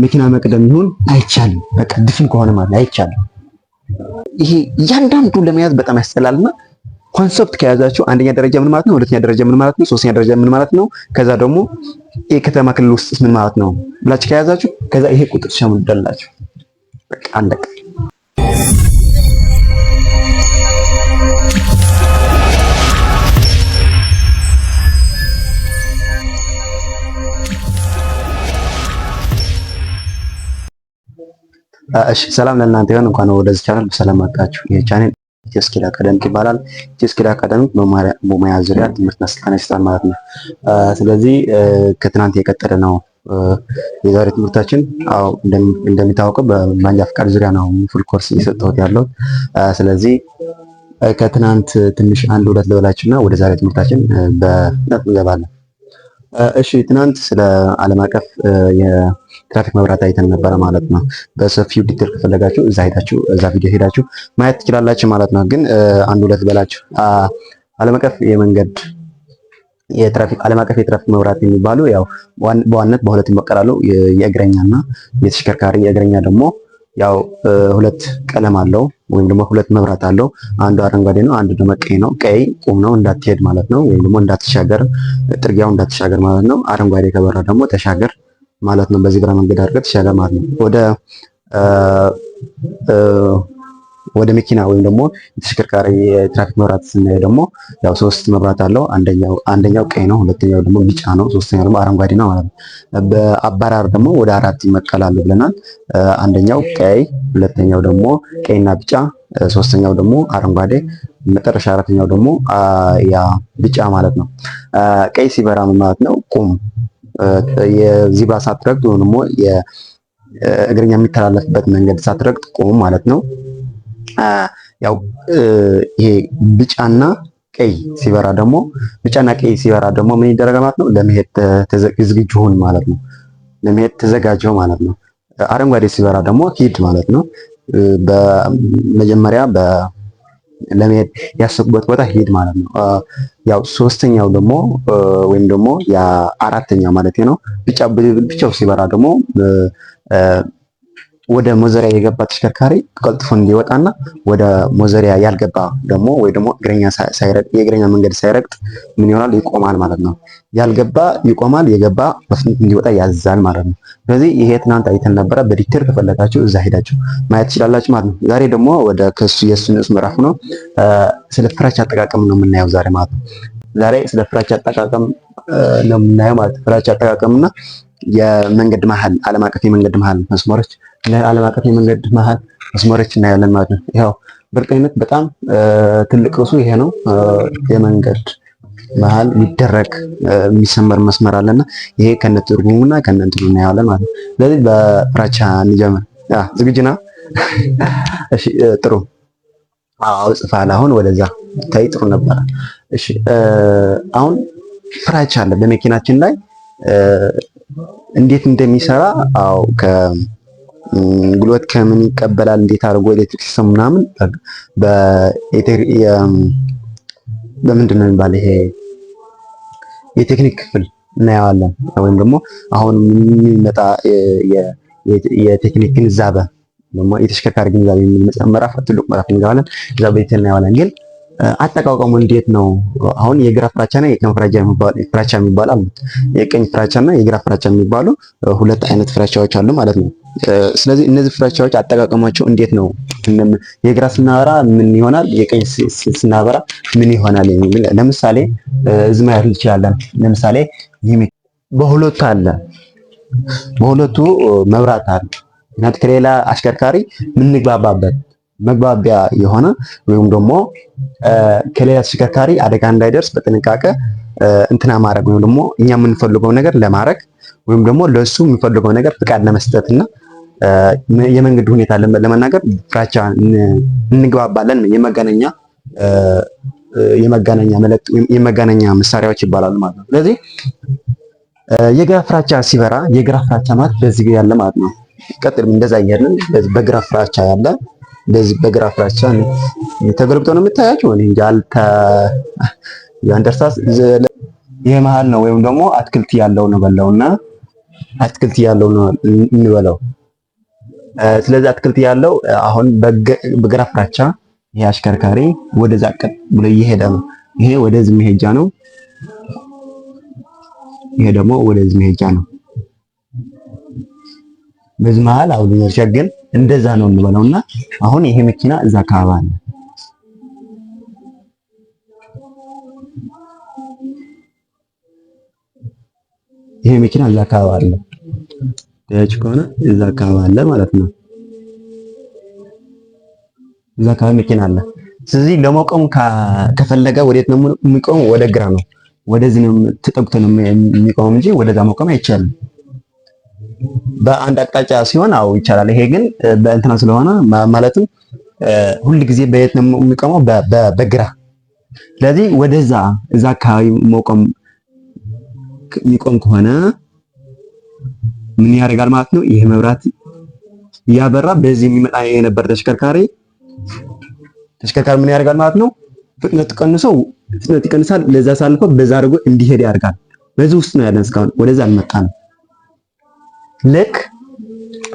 መኪና መቅደም ይሁን አይቻልም። በቃ ድፍን ከሆነ ማለት አይቻልም። ይሄ እያንዳንዱ ለመያዝ በጣም ያስጠላልና ኮንሰፕት ከያዛችሁ አንደኛ ደረጃ ምን ማለት ነው፣ ሁለተኛ ደረጃ ምን ማለት ነው፣ ሶስተኛ ደረጃ ምን ማለት ነው፣ ከዛ ደግሞ የከተማ ክልል ውስጥ ምን ማለት ነው ብላችሁ ከያዛችሁ ከዛ ይሄ ቁጥር ሸምደላችሁ በቃ አለቀ። እሺ ሰላም ለእናንተ ይሁን። እንኳን ወደዚህ ቻናል በሰላም መጣችሁ። ይሄ ቻናል ኢትዮ ስኪል አካዳሚክ ይባላል። ኢትዮ ስኪል አካዳሚክ በሙያ ዙሪያ ትምህርትና ስልጠና ይሰጣል ማለት ነው። ስለዚህ ከትናንት የቀጠለ ነው የዛሬ ትምህርታችን። እንደሚታወቀው በማንጃ ፈቃድ ዙሪያ ነው ፉል ኮርስ እየሰጠሁት ያለው። ስለዚህ ከትናንት ትንሽ አንድ ሁለት ልበላችሁና ወደ ዛሬ ትምህርታችን በፍጥነት እንገባለን። እሺ ትናንት ስለ ዓለም አቀፍ የትራፊክ መብራት አይተን ነበረ ማለት ነው። በሰፊው ዲቴል ከፈለጋችሁ እዛ ቪዲዮ ሄዳችሁ ማየት ትችላላችሁ ማለት ነው። ግን አንድ ሁለት በላችሁ ዓለም አቀፍ የትራፊክ መብራት የሚባሉ ያው በዋናነት በሁለት ይመቀላሉ። የእግረኛና የተሽከርካሪ። የእግረኛ ደግሞ ያው ሁለት ቀለም አለው ወይም ደግሞ ሁለት መብራት አለው። አንዱ አረንጓዴ ነው፣ አንዱ ደግሞ ቀይ ነው። ቀይ ቁም ነው እንዳትሄድ ማለት ነው፣ ወይም ደግሞ እንዳትሻገር፣ ጥርጊያው እንዳትሻገር ማለት ነው። አረንጓዴ ከበራ ደግሞ ተሻገር ማለት ነው። በዚህ ብራ መንገድ አድርገህ ተሻገር ማለት ነው። ወደ መኪና ወይም ደግሞ የተሽከርካሪ የትራፊክ መብራት ስናይ ደግሞ ያው ሶስት መብራት አለው። አንደኛው ቀይ ነው፣ ሁለተኛው ደግሞ ቢጫ ነው፣ ሶስተኛው ደግሞ አረንጓዴ ነው ማለት ነው። በአባራር ደግሞ ወደ አራት ይመቀላሉ ብለናል። አንደኛው ቀይ፣ ሁለተኛው ደግሞ ቀይና ቢጫ፣ ሶስተኛው ደግሞ አረንጓዴ፣ መጨረሻ አራተኛው ደግሞ ያ ቢጫ ማለት ነው። ቀይ ሲበራ ማለት ነው ቁም፣ የዚብራ ሳትረግጥ ወይም ደግሞ የእግረኛ የሚተላለፍበት መንገድ ሳትረግጥ ቁም ማለት ነው። ያው ይሄ ቢጫና ቀይ ሲበራ ደግሞ ምን ይደረጋል ማለት ነው? ለመሄድ ዝግጁ ሁን ማለት ነው። ለመሄድ ተዘጋጀው ማለት ነው። አረንጓዴ ሲበራ ደግሞ ሂድ ማለት ነው። በመጀመሪያ ለመሄድ ያሰቡበት ቦታ ሂድ ማለት ነው። ያው ሶስተኛው ደግሞ ወይም ደግሞ አራተኛው ማለት ነው ቢጫው ሲበራ ደግሞ ወደ ሞዘሪያ የገባ ተሽከርካሪ ቀልጥፎ እንዲወጣና ወደ ሞዘሪያ ያልገባ ደግሞ ወይ ደግሞ የእግረኛ መንገድ ሳይረግጥ ምን ይሆናል? ይቆማል ማለት ነው። ያልገባ ይቆማል፣ የገባ በፍጥነት እንዲወጣ ያዛል ማለት ነው። ስለዚህ ይሄ ትናንት አይተን ነበረ። በዲቴል ከፈለጋችሁ እዛ ሄዳችሁ ማየት ትችላላችሁ ማለት ነው። ዛሬ ደግሞ ወደ የሱ ንዑስ ምዕራፍ ነው። ስለ ፍራቻ አጠቃቀም ነው የምናየው ዛሬ ማለት ነው። ዛሬ ስለ ፍራቻ አጠቃቀም ነው የምናየው ማለት ነው። ፍራቻ አጠቃቀምና የመንገድ መሀል ዓለም አቀፍ የመንገድ መሀል መስመሮች ለዓለም አቀፍ የመንገድ መሀል መስመሮች እናያለን ማለት ነው። ያው በእርግጠኝነት በጣም ትልቅ ርዕሱ ይሄ ነው። የመንገድ መሀል የሚደረግ የሚሰመር መስመር አለና ይሄ ከነትርጉሙና ከነንትኑ እናያለን ማለት ነው። ስለዚህ በፍራቻ እንጀምር። ዝግጁ ነህ? እሺ ጥሩ። ጽፋለህ። አሁን ወደዛ ታይ። ጥሩ ነበር። እሺ አሁን ፍራቻ አለ በመኪናችን ላይ እንዴት እንደሚሰራ ጉልበት ከምን ይቀበላል፣ እንዴት አድርጎ ኤሌክትሪክ ሲስተም ምናምን በምንድን ነው የሚባለው ይሄ የቴክኒክ ክፍል እናየዋለን። ወይም ደግሞ አሁን የሚመጣ የቴክኒክ ግንዛቤ ደግሞ የተሽከርካሪ ግንዛቤ የሚል ምዕራፍ ትልቅ ምዕራፍ እንገባለን። እዛ በዲቴል እናየዋለን። ግን አጠቃቀሙ እንዴት ነው? አሁን የግራ ፍራቻና የቀኝ ፍራቻ የሚባሉ አሉ። የቀኝ ፍራቻና የግራ ፍራቻ የሚባሉ ሁለት አይነት ፍራቻዎች አሉ ማለት ነው። ስለዚህ እነዚህ ፍራቻዎች አጠቃቀማቸው እንዴት ነው? የግራ ስናበራ ምን ይሆናል? የቀኝ ስናበራ ምን ይሆናል? ለምሳሌ እዚህ ማየት እንችላለን። ለምሳሌ በሁለቱ መብራት አለ እና ከሌላ አሽከርካሪ የምንግባባበት መግባቢያ የሆነ ወይም ደግሞ ከሌላ ተሽከርካሪ አደጋ እንዳይደርስ በጥንቃቄ እንትና ማድረግ ወይም ደግሞ እኛ የምንፈልገው ነገር ለማድረግ ወይም ደግሞ ለሱ የሚፈልገው ነገር ፍቃድ ለመስጠትና የመንገድ ሁኔታ ለመናገር ፍራቻ እንግባባለን። የመገናኛ መሳሪያዎች ይባላሉ ማለት ነው። ስለዚህ የግራ ፍራቻ ሲበራ የግራ ፍራቻ ማለት በዚህ ያለ ማለት ነው። ቀጥል እንደዛ እያልን በግራ ፍራቻ ያለ በዚህ በግራ ፍራቻ ተገልብጦ ነው የምታያቸው። እኔ እንጃ ያንደርሳስ ይሄ መሃል ነው ወይም ደግሞ አትክልት ያለው ነው በለውና አትክልት ያለው ነው እንበለው። ስለዚህ አትክልት ያለው አሁን በግራ ፍራቻ ይሄ አሽከርካሪ ወደዛ ቀጥ ብሎ እየሄደ ነው። ይሄ ወደዚህ መሄጃ ነው። ይሄ ደግሞ ወደዚህ መሄጃ ነው። በዚህ መሃል አሁን ግን እንደዛ ነው እንበለውና አሁን ይሄ መኪና እዛ አካባቢ አለ። ይሄ መኪና እዛ አካባቢ አለ። ታያችሁ ከሆነ እዛ አካባቢ አለ ማለት ነው። እዛ አካባቢ መኪና አለ። ስለዚህ ለመቆም ከፈለገ ወዴት ነው የሚቆመው? ወደ ግራ ነው። ወደዚህ ነው ተጠግቶ ነው የሚቆመው እንጂ ወደዛ መቆም አይቻልም። በአንድ አቅጣጫ ሲሆን አው ይቻላል። ይሄ ግን በእንትና ስለሆነ ማለትም ሁል ጊዜ በየት ነው የሚቆመው? በግራ። ስለዚህ ወደዛ እዛ አካባቢ የሚቆም ከሆነ ምን ያደርጋል ማለት ነው? ይሄ መብራት ያበራ። በዚህ የሚመጣ የነበረ ተሽከርካሪ ምን ያደርጋል ማለት ነው? ፍጥነት ይቀንሳል። ለዛ ሳልፎ በዛ አድርጎ እንዲሄድ ያደርጋል። በዚህ ውስጥ ነው ያለን እስካሁን ወደዛ አልመጣንም።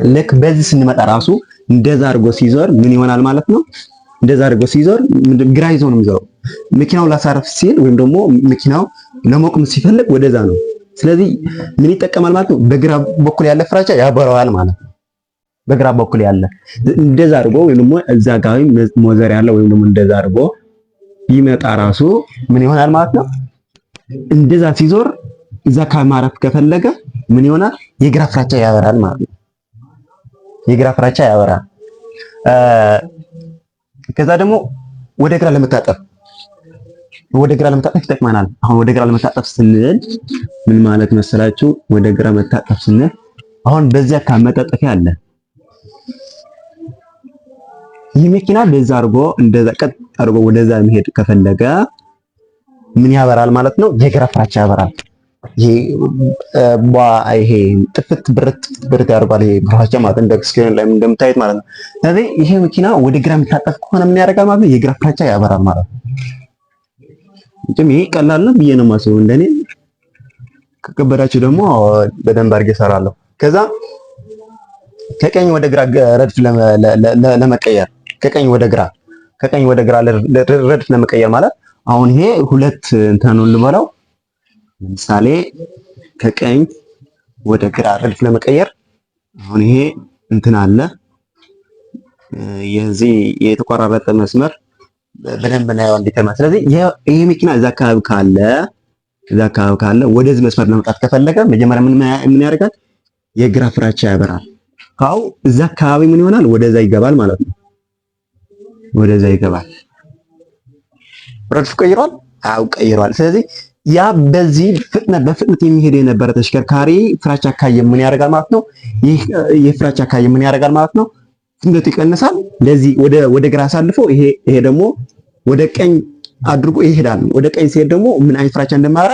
ልክ በዚህ ስንመጣ ራሱ እንደዛ አድርጎ ሲዞር ምን ይሆናል ማለት ነው? እንደዛ አድርጎ ሲዞር ግራ ይዞ ነው የሚዞረው። መኪናው ላሳረፍ ሲል ወይም ደግሞ መኪናው ለመቆም ሲፈልግ ወደዛ ነው። ስለዚህ ምን ይጠቀማል ማለት ነው? በግራ በኩል ያለ ፍራቻ ያበራዋል ማለት ነው። በግራ በኩል ያለ እንደዛ አድርጎ ወይም ደግሞ እዛ ጋር ሞዘር ያለ ወይም ደግሞ እንደዛ አድርጎ ቢመጣ ራሱ ምን ይሆናል ማለት ነው? እንደዛ ሲዞር እዛ ከማረፍ ከፈለገ ምን ይሆናል? የግራ ፍራቻ ያበራል ማለት ነው። የግራ ፍራቻ ያበራል። ከዛ ደግሞ ወደ ግራ ለመታጠፍ ይጠቅመናል። አሁን ወደ ግራ ለመታጠፍ ስንል ምን ማለት መሰላችሁ? ወደ ግራ መታጠፍ ስንል አሁን በዚያ መታጠፊያ አለ። ይህ መኪና በዛ አድርጎ እንደዛ ቀጥ አድርጎ ወደዛ መሄድ ከፈለገ ምን ያበራል ማለት ነው? የግራ ፍራቻ ያበራል። ይሄ ጥፍት ብርት ያደርጋል። ይሄ ፍራቻ ማለት እንደ ስክሪን ላይ እንደምታዩት ማለት ነው። ስለዚህ ይሄ መኪና ወደ ግራ የሚታጠፍ ከሆነ ምን ያደርጋል ማለት ነው? የግራ ፍራቻ ያበራል ማለት ነው። ይሄ ቀላል ነው ብዬ ነው የማስበው እንደኔ። ከከበዳችሁ ደግሞ በደንብ አድርጌ እሰራለሁ። ከዛ ከቀኝ ወደ ግራ ረድፍ ለመቀየር ከቀኝ ወደ ግራ ረድፍ ለመቀየር ማለት አሁን ይሄ ሁለት እንትን ነው ልበለው። ለምሳሌ ከቀኝ ወደ ግራ ረድፍ ለመቀየር አሁን ይሄ እንትን አለ። የዚህ የተቆራረጠ መስመር በደንብ እናየው እንዴት ማለት። ስለዚህ ይሄ መኪና እዛ አካባቢ ካለ ወደዚህ መስመር ለመጣት ከፈለገ መጀመሪያ ምን ያደርጋል? የግራ ፍራቻ ያበራል። ካው እዛ አካባቢ ምን ይሆናል? ወደዛ ይገባል ማለት ነው። ወደዛ ይገባል። ረድፍ ቀይሯል። ቀይሯል። ስለዚህ ያ በዚህ በፍጥነት የሚሄድ የነበረ ተሽከርካሪ ፍራቻ ካየ ምን ያደርጋል ማለት ነው? ይህ ፍራቻ ካየ ምን ያደርጋል ማለት ነው? ፍጥነት ይቀንሳል። ለዚህ ወደ ግራ አሳልፎ ይሄ ደግሞ ወደ ቀኝ አድርጎ ይሄዳል። ወደ ቀኝ ሲሄድ ደግሞ ምን አይነት ፍራቻ እንደማያወራ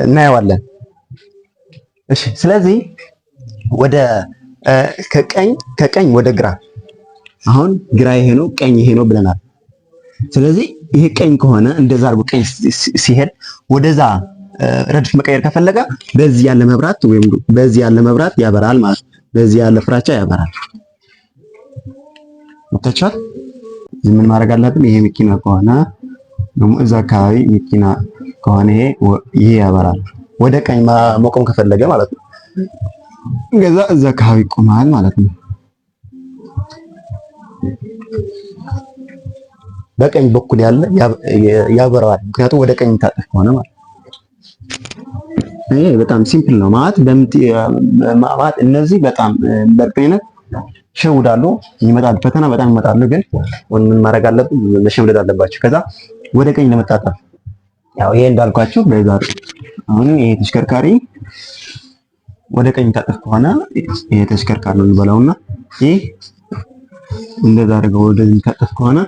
እናየዋለን። እሺ፣ ስለዚህ ከቀኝ ወደ ግራ አሁን ግራ ይሄ ነው፣ ቀኝ ይሄ ነው ብለናል። ስለዚህ ይሄ ቀኝ ከሆነ እንደዛ አድርጎ ቀኝ ሲሄድ ወደዛ ረድፍ መቀየር ከፈለገ በዚህ ያለ መብራት ወይም በዚህ ያለ መብራት ያበራል ማለት ነው። በዚህ ያለ ፍራቻ ያበራል። ወጣቻት ምን ማድረግ አለብን? ይሄ መኪና ከሆነ ደግሞ እዛ አካባቢ መኪና ከሆነ ይሄ ያበራል። ወደ ቀኝ መቆም ከፈለገ ማለት ነው። እዛ አካባቢ ቆማል ማለት ነው። በቀኝ በኩል ያለ ያበራዋል። ምክንያቱም ወደ ቀኝ ታጠፍ ከሆነ ማለት ይሄ በጣም ሲምፕል ነው ማለት እነዚህ በጣም በእርግጠኝነት ሸውዳሉ ይመጣሉ። ፈተና በጣም ይመጣሉ። ግን ምን ማድረግ አለብን? መሸምደድ አለባቸው። ከዛ ወደ ቀኝ ለመታጠፍ ያው ይሄ እንዳልኳችሁ በዛ አሁን ይሄ ተሽከርካሪ ወደ ቀኝ ታጠፍ ከሆነ ይሄ ተሽከርካሪ ነው የሚበላውና ይሄ እንደዛ አድርገው ወደዚህ ታጠፍ ከሆነ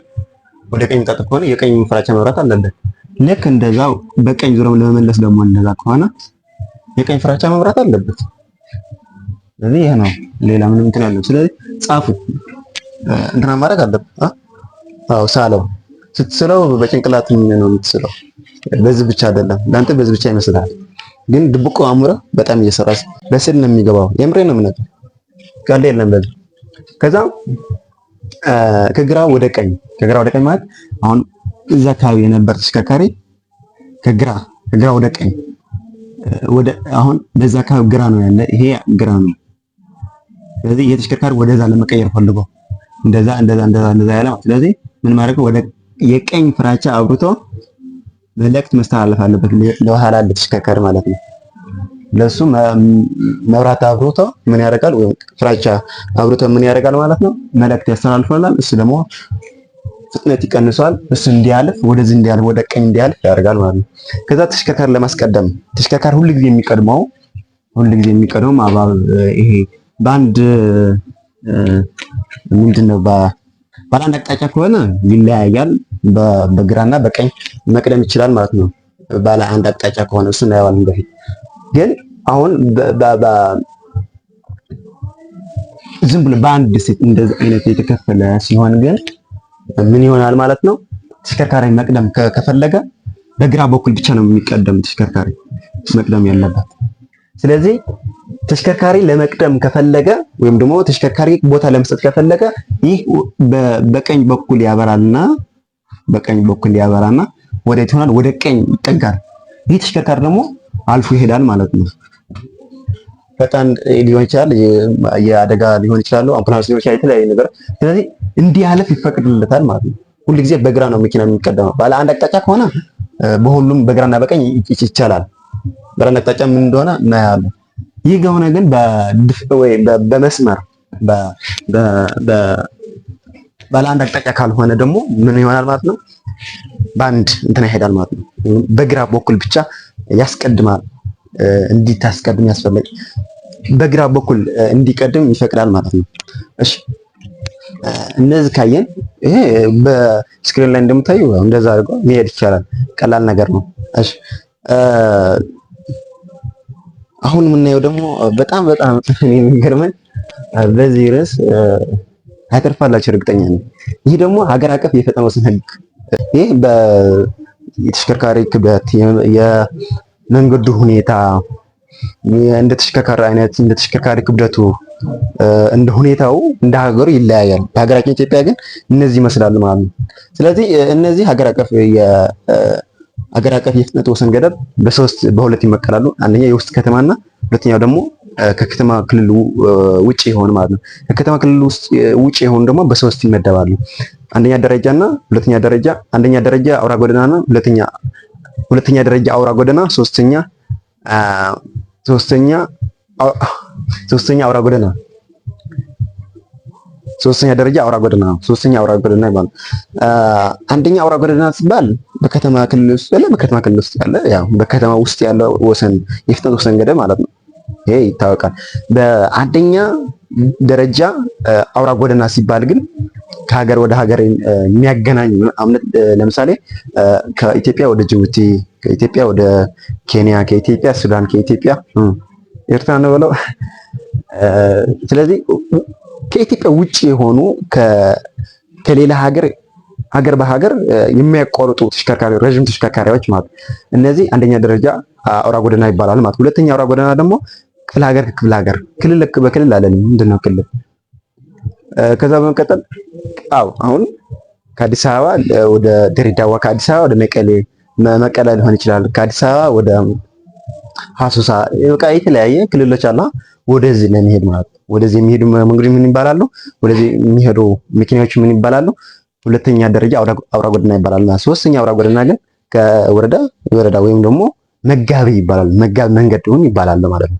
ወደ ቀኝ ታጠፍ ከሆነ የቀኝ ፍራቻ መብራት አለበት። ልክ እንደዛው በቀኝ ዙረው ለመመለስ ደግሞ እንደዛ ከሆነ የቀኝ ፍራቻ መብራት አለበት። ስለዚህ ይሄ ነው። ሌላ ምንም እንትን ያለው። ስለዚህ ጻፉ እንትና ማድረግ አለበት። አዎ ሳለው ስትስለው በጭንቅላት ነው የምትስለው። በዚህ ብቻ አይደለም። ላንተ በዚህ ብቻ ይመስላል። ግን ድብቁ አእምሮ በጣም እየሰራ በስል ነው የሚገባው። የምሬ ነው የምነግርህ፣ ቀልድ የለም በዚህ። ከዛ ከግራ ወደ ቀኝ ማለት አሁን እዛ አካባቢ የነበር ተሽከርካሪ ከግራ ወደ ቀኝ አሁን በዛ አካባቢ ግራ ነው ያለ፣ ይሄ ግራ ነው። ስለዚህ ይሄ ተሽከርካሪ ወደዛ ለመቀየር ፈልጎ እንደዛ ያለ። ስለዚህ ምን ማድረግ ወደ የቀኝ ፍራቻ አብርቶ መልእክት መስተላለፍ አለበት ለኋላ ተሽከርካሪ ማለት ነው። ለሱ መብራት አብሮቶ ምን ያደርጋል? ወይ ፍራቻ አብሮቶ ምን ያደርጋል ማለት ነው? መልእክት ያስተላልፋል። እሱ ደግሞ ፍጥነት ይቀንሷል። እሱ እንዲያልፍ ወደዚህ እንዲያልፍ ወደ ቀኝ እንዲያልፍ ያደርጋል ማለት ነው። ከዛ ተሽከርካሪ ለማስቀደም ተሽከርካሪ ሁልጊዜ የሚቀድመው አባብ ይሄ በአንድ ምንድነው ባለ አንድ አቅጣጫ ከሆነ ይለያያል። በግራና በቀኝ መቅደም ይችላል ማለት ነው። ባለ አንድ አቅጣጫ ከሆነ እሱ እናየዋለን በፊት። ግን አሁን ዝም ብሎ በአንድ ሴት እንደዚህ አይነት የተከፈለ ሲሆን ግን ምን ይሆናል ማለት ነው? ተሽከርካሪ መቅደም ከፈለገ በግራ በኩል ብቻ ነው የሚቀደም ተሽከርካሪ መቅደም ያለበት። ስለዚህ ተሽከርካሪ ለመቅደም ከፈለገ ወይም ደግሞ ተሽከርካሪ ቦታ ለመስጠት ከፈለገ ይህ በቀኝ በኩል ያበራልና ወዴት ይሆናል? ወደ ቀኝ ይጠጋል። ይህ ተሽከርካሪ ደግሞ አልፎ ይሄዳል ማለት ነው። ፈጣን ሊሆን ይችላል፣ የአደጋ ሊሆን ይችላል፣ አምቡላንስ ሊሆን ይችላል፣ የተለያየ ነገር። ስለዚህ እንዲያልፍ ይፈቅድለታል ማለት ነው። ሁልጊዜ በግራ ነው መኪና የሚቀደመው። ባለ አንድ አቅጣጫ ከሆነ በሁሉም በግራና በቀኝ ይቻላል። በግራና አቅጣጫ ምን እንደሆነ እናያለን። ይህ ከሆነ ግን በመስመር ባለ አንድ አቅጣጫ ካልሆነ ደግሞ ምን ይሆናል ማለት ነው? በአንድ እንትና ይሄዳል ማለት ነው። በግራ በኩል ብቻ ያስቀድማል። እንዲታስቀድም ያስፈልግ በግራ በኩል እንዲቀድም ይፈቅዳል ማለት ነው። እሺ እነዚህ ካየን ይሄ በስክሪን ላይ እንደምታዩ እንደዛ አድርጎ መሄድ ይቻላል። ቀላል ነገር ነው። እሺ አሁን የምናየው ደግሞ በጣም የሚገርመኝ በዚህ ርዕስ አይተርፋላችሁ እርግጠኛ ነኝ። ይህ ደግሞ ሀገር አቀፍ የፈጣን ወሰን ህግ ይህ የተሽከርካሪ ክብደት፣ የመንገዱ ሁኔታ፣ እንደ ተሽከርካሪ አይነት፣ እንደ ተሽከርካሪ ክብደቱ፣ እንደ ሁኔታው እንደ ሀገሩ ይለያያል። በሀገራችን ኢትዮጵያ ግን እነዚህ ይመስላሉ ማለት ነው። ስለዚህ እነዚህ ሀገር አቀፍ የፍጥነት ወሰን ገደብ በሁለት ይመቀላሉ። አንደኛ የውስጥ ከተማና ሁለተኛው ደግሞ ከከተማ ክልል ውጪ የሆኑ ማለት ነው። ከከተማ ክልል ውጪ የሆኑ ደግሞ በሶስት ይመደባሉ። አንደኛ ደረጃና ሁለተኛ ደረጃ፣ አንደኛ ደረጃ አውራ ጎዳናና ሁለተኛ ደረጃ አውራ ጎዳና፣ ሶስተኛ አውራ ጎዳና፣ ሶስተኛ ደረጃ አውራ ጎዳና፣ ሶስተኛ አውራ ጎዳና ይባላል። አንደኛ አውራ ጎዳና ሲባል በከተማ ክልል ውስጥ ያለ ያው በከተማ ውስጥ ያለው ወሰን የፍጥነት ወሰን ገደብ ማለት ነው። ይሄ ይታወቃል። በአንደኛ ደረጃ አውራ ጎዳና ሲባል ግን ከሀገር ወደ ሀገር የሚያገናኝ ለምሳሌ ከኢትዮጵያ ወደ ጅቡቲ፣ ከኢትዮጵያ ወደ ኬንያ፣ ከኢትዮጵያ ሱዳን፣ ከኢትዮጵያ ኤርትራ ነው ብለው። ስለዚህ ከኢትዮጵያ ውጪ የሆኑ ከሌላ ሀገር በሀገር የሚያቋርጡ ተሽከርካሪዎች፣ ረዥም ተሽከርካሪዎች ማለት እነዚህ አንደኛ ደረጃ አውራ ጎዳና ይባላል ማለት። ሁለተኛ አውራ ጎዳና ደግሞ ክፍለ ሀገር ክልል በክልል አለን። ምንድነው ክልል? ከዛ በመቀጠል አሁን ከአዲስ አበባ ወደ ድሬዳዋ፣ ከአዲስ አበባ ወደ መቀሌ ሊሆን ይችላል፣ ከአዲስ አበባ ወደ ሀሱሳ፣ በቃ የተለያየ ክልሎች አሉ። ወደዚህ ለመሄድ ማለት ወደዚህ የሚሄዱ መንገዶች ምን ይባላሉ? ወደዚህ የሚሄዱ መኪናዎች ምን ይባላሉ? ሁለተኛ ደረጃ አውራ ጎዳና ይባላል። ሶስተኛ አውራ ጎዳና ግን ከወረዳ ወይም ደግሞ መጋቢ ይባላል። መጋቢ መንገድ ይባላል ማለት ነው።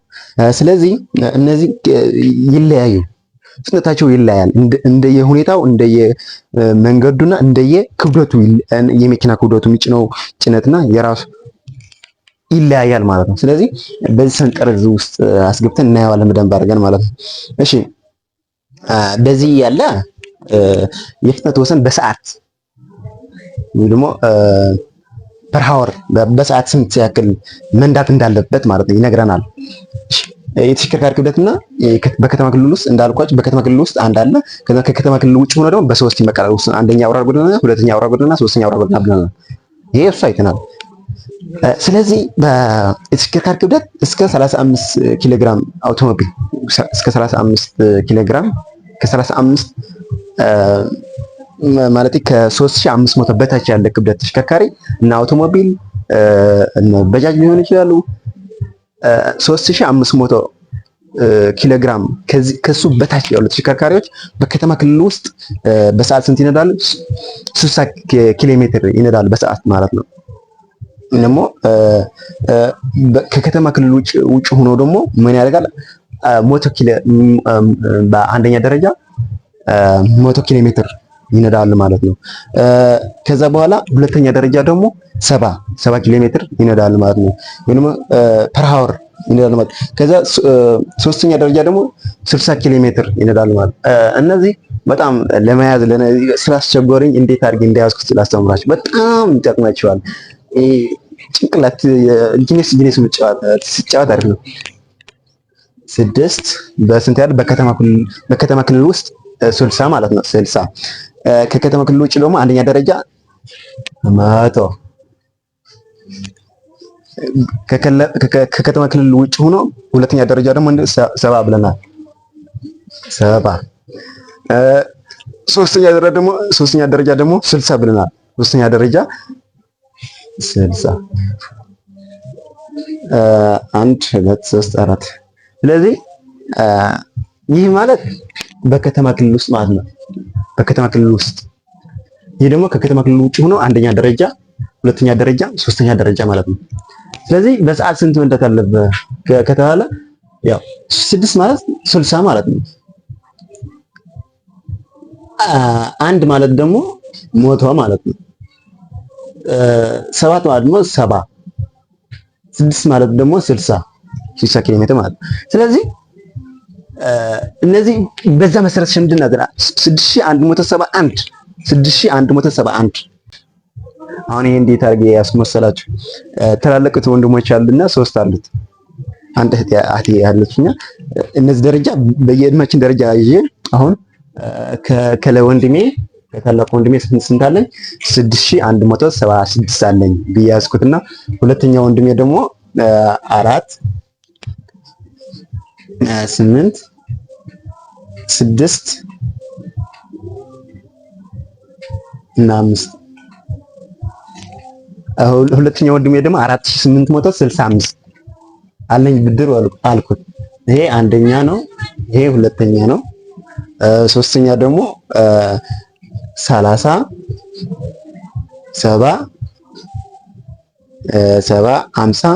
ስለዚህ እነዚህ ይለያዩ፣ ፍጥነታቸው ይለያያል። እንደየሁኔታው እንደየመንገዱና እንደየክብደቱ የመኪና ክብደቱ የሚጭነው ጭነትና የራሱ ይለያያል ማለት ነው። ስለዚህ በዚህ ሰንጠረዥ ውስጥ አስገብተን እናየዋለን በደንብ አድርገን ማለት ነው። እሺ በዚህ ያለ የፍጥነት ወሰን በሰዓት ወይ ደግሞ ፐር ሃወር በሰዓት ስንት ያክል መንዳት እንዳለበት ማለት ነው ይነግረናል። የተሽከርካሪ ክብደትና በከተማ ክልል ውስጥ እንዳልኳችሁ በከተማ ክልል ውስጥ አንድ አለ። ከዛ ከከተማ ክልል ውጭ ሆኖ ደግሞ በሶስት ይመቀላል። አንደኛ አውራ ጎዳና፣ ሁለተኛ አውራ ጎዳና፣ ሶስተኛ አውራ ጎዳና ብለናል። ይሄ እሱ አይተናል። ስለዚህ በተሽከርካሪ ክብደት እስከ 35 ኪሎ ግራም አውቶሞቢል እስከ 35 ኪሎ ግራም ከ35 ማለት ከ3500 በታች ያለ ክብደት ተሽከርካሪ እና አውቶሞቢል እና በጃጅ ሊሆን ይችላሉ 3500 ኪሎ ግራም ከሱ በታች ያሉ ተሽከርካሪዎች በከተማ ክልል ውስጥ በሰዓት ስንት ይነዳሉ? 60 ኪሎ ሜትር ይነዳሉ በሰዓት ማለት ነው። ደግሞ ከከተማ ክልል ውጭ ሆኖ ደግሞ ምን ያደርጋል? በአንደኛ ደረጃ 100 ኪሎ ሜትር ይነዳል ማለት ነው። ከዛ በኋላ ሁለተኛ ደረጃ ደግሞ 70 ኪሎ ሜትር ይነዳል ማለት ነው። ወይንም ፐር ሃወር ይነዳል ማለት። ከዛ ሶስተኛ ደረጃ ደግሞ 60 ኪሎ ሜትር ይነዳል ማለት። እነዚህ በጣም ለመያዝ ስላስቸገረኝ እንዴት አድርጌ እንደያዝኩት ስላስተምራችሁ በጣም ይጠቅማችኋል። ጭንቅላት ጂኔስ ሲጫወት አሪፍ ነው። 6 በስንት ያህል በከተማ ክልል ውስጥ 60 ማለት ነው። 60 ከከተማ ክልል ውጭ ደግሞ አንደኛ ደረጃ 100 ከከተማ ክልል ውጭ ሆኖ ሁለተኛ ደረጃ ደግሞ 70 ብለናል። 70 ሶስተኛ ደረጃ ደግሞ 60 ብለናል። ሶስተኛ ደረጃ 60 1 2 3 4 ስለዚህ ይህ ማለት በከተማ ክልል ውስጥ ማለት ነው። በከተማ ክልል ውስጥ ይህ ደግሞ ከከተማ ክልል ውጭ ሆኖ አንደኛ ደረጃ፣ ሁለተኛ ደረጃ፣ ሶስተኛ ደረጃ ማለት ነው። ስለዚህ በሰዓት ስንት መንዳት አለብህ ከተባለ ያው 6 ማለት 60 ማለት ነው። አንድ ማለት ደግሞ 100 ማለት ነው። 7 ማለት ደግሞ 70 6 ማለት ደግሞ 60 ኪሎ ሜትር ማለት ነው። ስለዚህ እነዚህ በዛ መሰረት ሸምድና 6171 አሁን ይሄ እንዴት አድርጌ ያስመሰላችሁ? ትላልቅ ወንድሞች አሉና 3 አሉት። አንድ እህቴ ያለችኛ እነዚህ ደረጃ በየእድሜያችን ደረጃ ይዤ አሁን ከታላቅ ወንድሜ ስንት አለኝ? 6176 አለኝ ብዬ ያዝኩትና ሁለተኛው ወንድሜ ደግሞ 4 8 6 እና 5 ሁለተኛው ወንድሜ ደግሞ 4865 አለኝ ብድር አልኩት። ይሄ አንደኛ ነው፣ ይሄ ሁለተኛ ነው። ሶስተኛ ደግሞ 30 70 50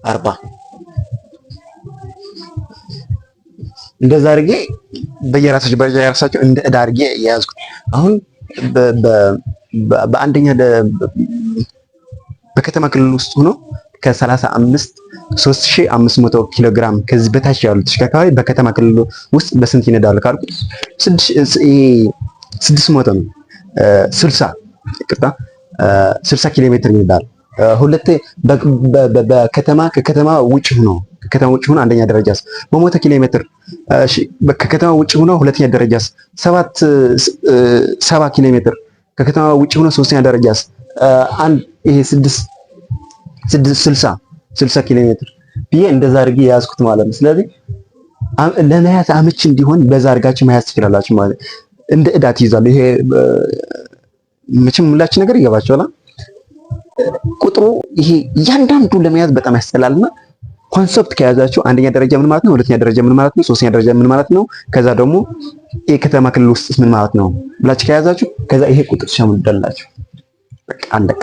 40 እንደዛ አድርጌ በየራሳቸው እንደ ዕዳ አድርጌ የያዝኩት። አሁን በአንደኛ በከተማ ክልል ውስጥ ሆኖ ከ35 ኪሎ ግራም ከዚህ በታች ያሉ ተሽከርካሪ በከተማ ክልል ውስጥ በስንት ይነዳሉ ካልኩት 600 ነው። 60 ኪሎ ሜትር ይነዳል። ሁለቴ ከከተማ ውጭ ሆኖ አንደኛ ደረጃስ በ100 ኪሎ ሜትር። እሺ ከከተማ ውጭ ሆኖ ሁለተኛ ደረጃስ 70 ኪሎ ሜትር። ከከተማ ውጭ ሆኖ ሶስተኛ ደረጃስ ይሄ 60 ኪሎ ሜትር ብዬ እንደዛ አድርጌ የያዝኩት ማለት ነው። ስለዚህ ለመያዝ አመች እንዲሆን በዛ አድርጋችሁ መያዝ ትችላላችሁ ማለት እንደ ዕዳ ትይዛሉ። ይሄ መቼም ሁላችን ነገር ይገባችኋል። ቁጥሩ ይሄ እያንዳንዱ ለመያዝ በጣም ያስጠላልና ኮንሰፕት ከያዛችሁ አንደኛ ደረጃ ምን ማለት ነው፣ ሁለተኛ ደረጃ ምን ማለት ነው፣ ሶስተኛ ደረጃ ምን ማለት ነው፣ ከዛ ደግሞ የከተማ ክልል ውስጥ ምን ማለት ነው ብላችሁ ከያዛችሁ ከዛ ይሄ ቁጥር ሸምደላችሁ በቃ አለቀ፣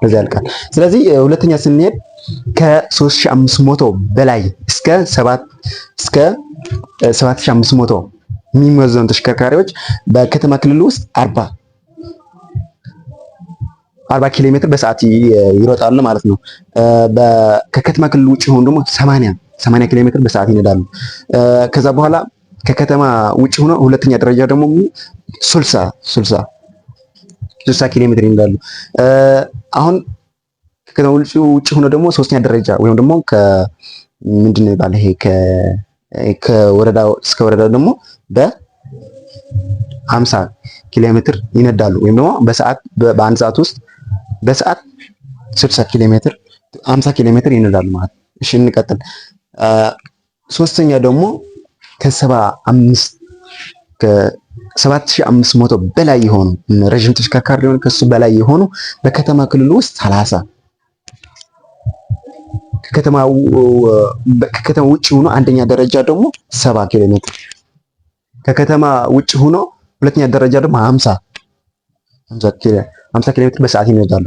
በዛ ያልቃል። ስለዚህ ሁለተኛ ስንሄድ ከ3500 በላይ እስከ 7500 የሚመዘኑ ተሽከርካሪዎች በከተማ ክልል ውስጥ 40 ኪሎ ሜትር በሰዓት ይሮጣሉ ማለት ነው። ከከተማ ክልል ውጭ ሆኖ ደግሞ 80 ኪሎ ሜትር በሰዓት ይነዳሉ። ከዛ በኋላ ከከተማ ውጭ ሆኖ ሁለተኛ ደረጃ ደግሞ 60 ኪሎ ሜትር ይነዳሉ። አሁን ከከተማ ውጭ ሆኖ ደግሞ ሶስተኛ ደረጃ ወይም ደግሞ ምንድነው ይባል ይሄ ከወረዳ እስከ ወረዳ ደግሞ በ50 ኪሎ ሜትር ይነዳሉ። ወይም ደግሞ በሰዓት በአንድ ሰዓት ውስጥ በሰዓት 60 ኪሎ ሜትር 50 ኪሎ ሜትር ይነዳሉ ማለት ነው። እሺ እንቀጥል። ሶስተኛ ደግሞ ከ7500 በላይ የሆኑ ረጅም ተሽከርካሪ ሊሆን ከሱ በላይ የሆኑ በከተማ ክልል ውስጥ 30 ከከተማ ውጭ ሆኖ አንደኛ ደረጃ ደግሞ 70 ኪሎ ሜትር ከከተማ ውጭ ሆኖ ሁለተኛ ደረጃ ደግሞ 50 ኪሎ ሜትር በሰዓት ይነዳሉ።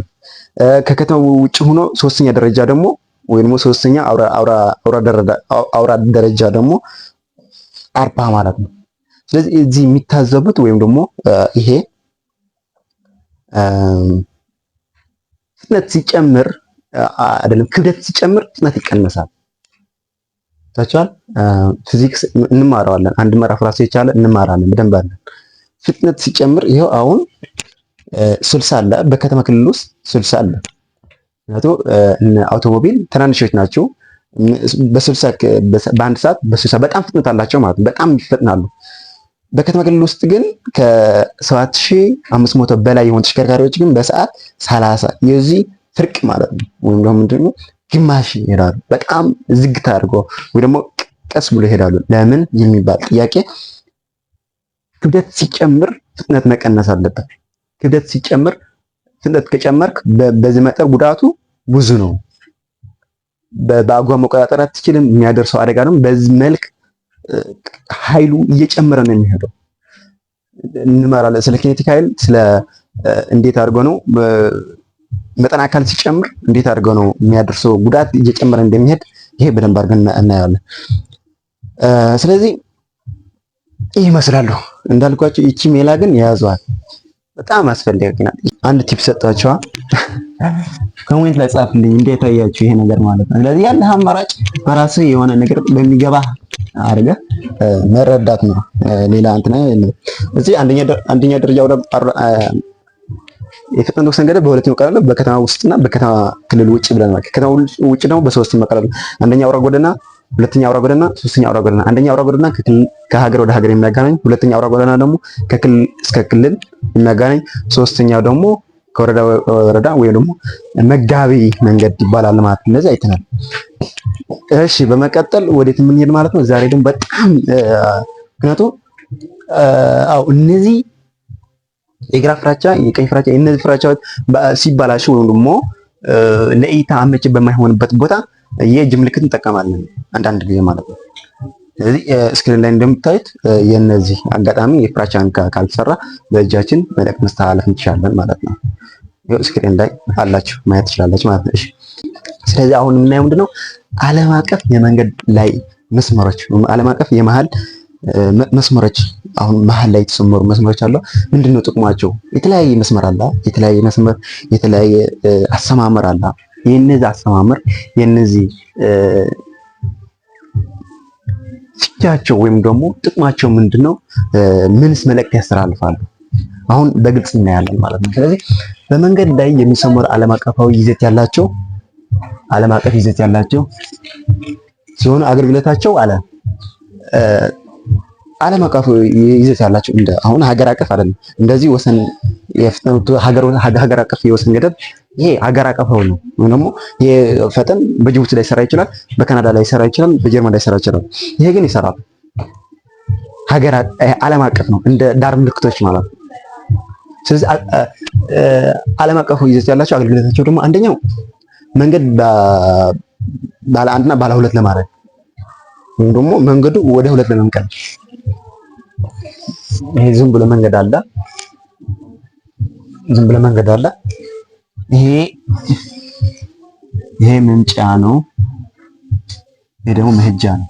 ከከተማ ውጭ ሆኖ ሶስተኛ ደረጃ ደግሞ ወይ ደግሞ ሶስተኛ አውራ ደረጃ ደግሞ 40 ማለት ነው። ስለዚህ እዚህ የሚታዘቡት ወይም ደግሞ ይሄ ፍጥነት ሲጨምር አይደለም ክብደት ሲጨምር ፍጥነት ይቀነሳል። ታቻል ፊዚክስ እንማራለን። አንድ ምዕራፍ ራሱ የቻለ እንማራለን በደንብ አለ። ፍጥነት ሲጨምር ይሄው አሁን 60 አለ በከተማ ክልል ውስጥ 60 አለ። ምክንያቱም አውቶሞቢል ትናንሾች ናቸው። በ60 በአንድ ሰዓት በ60 በጣም ፍጥነት አላቸው ማለት ነው። በጣም ይፈጥናሉ። በከተማ ክልል ውስጥ ግን ከ7500 በላይ የሆኑ ተሽከርካሪዎች ግን በሰዓት 30 የዚህ ፍርቅ ማለት ነው። ወይም ደግሞ ምንድነው ግማሽ ይሄዳሉ። በጣም ዝግታ አድርገው ወይ ደግሞ ቀስ ብሎ ይሄዳሉ። ለምን የሚባል ጥያቄ ክብደት ሲጨምር ፍጥነት መቀነስ አለበት። ክብደት ሲጨምር ፍጥነት ከጨመርክ በዚህ መጠን ጉዳቱ ብዙ ነው። በአጓ መቆጣጠር አትችልም። የሚያደርሰው አደጋ ደግሞ በዚህ መልክ ኃይሉ እየጨመረ ነው የሚሄደው። እንማራለን ስለ ኪኔቲክ ኃይል ስለ እንዴት አድርጎ ነው መጠን አካል ሲጨምር እንዴት አድርገው ነው የሚያደርሰው ጉዳት እየጨመረ እንደሚሄድ ይሄ በደንብ አድርገን እናያለን። ስለዚህ ይህ ይመስላሉ እንዳልኳቸው። ይቺ ሜላ ግን የያዟት በጣም አስፈላጊ ናት። አንድ ቲፕ ሰጣችኋ ኮሜንት ላይ ጻፍልኝ እንዴት አያችሁ ይሄ ነገር ማለት ነው። ስለዚህ ያለህ አማራጭ በራስህ የሆነ ነገር በሚገባ አድርገህ መረዳት ነው። ሌላ እንትን እዚህ አንደኛ ደረጃ ወደ የፍጥነት ወሰን ገደብ በሁለት ይቀራል። በከተማ ውስጥና በከተማ ክልል ውጭ ብለናል። ከከተማ ውጭ ደግሞ በሶስት ይቀራል። አንደኛ አውራ ጎዳና፣ ሁለተኛ አውራ ጎዳና፣ ሶስተኛ አውራ ጎዳና። አንደኛ አውራ ጎዳና ከሀገር ወደ ሀገር የሚያገናኝ፣ ሁለተኛ አውራ ጎዳና ደግሞ ከክልል እስከ ክልል የሚያገናኝ፣ ሶስተኛው ደግሞ ከወረዳ ወረዳ ወይ ደግሞ መጋቢ መንገድ ይባላል ማለት ነው። እነዚህ አይተናል። እሺ በመቀጠል ወዴት የምንሄድ ማለት ነው። ዛሬ ደግሞ በጣም ምክንያቱም እነዚህ የግራ ፍራቻ የቀኝ ፍራቻ እነዚህ ፍራቻዎች ሲባላሹ ወይም ደግሞ ለእይታ አመቺ በማይሆንበት ቦታ የእጅ ምልክት እንጠቀማለን አንዳንድ ጊዜ ማለት ነው። ስለዚህ ስክሪን ላይ እንደምታዩት የነዚህ አጋጣሚ የፍራቻን ካልተሰራ በእጃችን መልእክት ማስተላለፍ እንችላለን ማለት ነው። ይኸው ስክሪን ላይ አላችሁ ማየት ትችላላችሁ ማለት ነው። እሺ ስለዚህ አሁን የምናየው ምንድነው ዓለም አቀፍ የመንገድ ላይ መስመሮች፣ ዓለም አቀፍ የመሃል መስመሮች። አሁን መሃል ላይ የተሰመሩ መስመሮች አሉ። ምንድነው ጥቅማቸው? የተለያየ መስመር አለ፣ የተለያየ መስመር፣ የተለያየ አሰማመር አለ። የነዚህ አሰማመር የነዚህ ፍቻቸው ወይም ደግሞ ጥቅማቸው ምንድነው? ምንስ መልእክት ያስተላልፋሉ? አሁን በግልጽ እናያለን ማለት ነው። ስለዚህ በመንገድ ላይ የሚሰመሩ ዓለም አቀፋዊ ይዘት ያላቸው ሲሆኑ አገልግሎታቸው ዓለም አቀፍ ይዘት ያላቸው እንደ አሁን ሀገር አቀፍ አይደለም። እንደዚህ ወሰን የፍጥነቱ ሀገር አቀፍ የወሰን ገደብ ይሄ ሀገር አቀፋዊ ነው። ወይም ደግሞ የፈጠን በጅቡቲ ላይ ሰራ ይችላል፣ በካናዳ ላይ ሰራ ይችላል፣ በጀርመን ላይ ሰራ ይችላል። ይሄ ግን ይሰራል ዓለም አቀፍ ነው፣ እንደ ዳር ምልክቶች ማለት ነው። ስለዚህ ዓለም አቀፍ ይዘት ያላቸው አገልግሎታቸው ደግሞ አንደኛው መንገድ ባለ አንድና ባለ ሁለት ለማድረግ ወይም ደግሞ መንገዱ ወደ ሁለት ለመንቀል። ይሄ ዝም ብሎ መንገድ አለ። ይሄ መምጫ ነው። ይሄ ደግሞ መሄጃ ነው።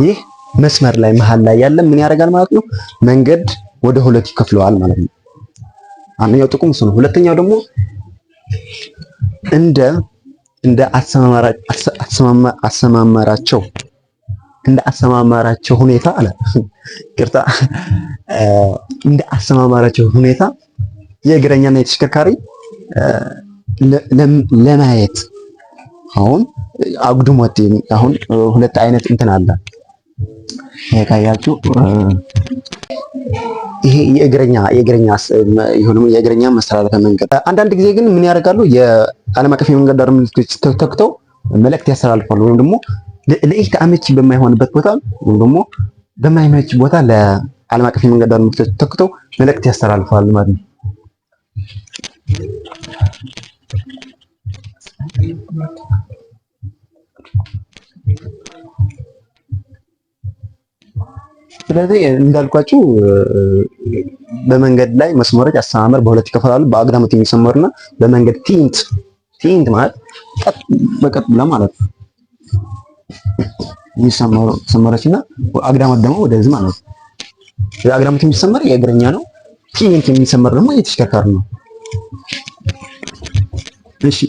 ይህ መስመር ላይ መሃል ላይ ያለ ምን ያደርጋል ማለት ነው? መንገድ ወደ ሁለት ይከፍለዋል ማለት ነው። አንደኛው ጥቅም እሱ ነው። ሁለተኛው ደግሞ እንደ አሰማመራቸው ሁኔታ እንደ አሰማመራቸው ሁኔታ የእግረኛና የተሽከርካሪ ለማየት አሁን አግድሞት አሁን ሁለት አይነት እንትን አለ። ይሄ ካያችሁ ይሄ የእግረኛ መስተላለፊያ መንገድ። አንዳንድ ጊዜ ግን ምን ያደርጋሉ? የዓለም አቀፍ የመንገድ ዳር ምልክቶች ተክተው መልእክት ያስተላልፋሉ። ወይም ደግሞ ለእይታ አመቺ በማይሆንበት ቦታ ወይም ደግሞ በማይመች ቦታ ለዓለም አቀፍ የመንገድ ዳር ምልክቶች ተክተው መልእክት ያስተላልፋሉ ማለት ነው። ስለዚህ እንዳልኳችሁ በመንገድ ላይ መስመሮች አሰማመር በሁለት ይከፈላሉ። በአግዳሞት የሚሰመሩና በመንገድ ቲንት ማለት ቀጥ በቀጥ ብላ ማለት ነው የሚሰመሩ መስመሮችና አግዳሞት ደግሞ ወደዚህ ማለት ነው። አግዳሞት የሚሰመር የእግረኛ ነው። ቲንት የሚሰመር ደግሞ የተሽከርካሪ ነው። እሺ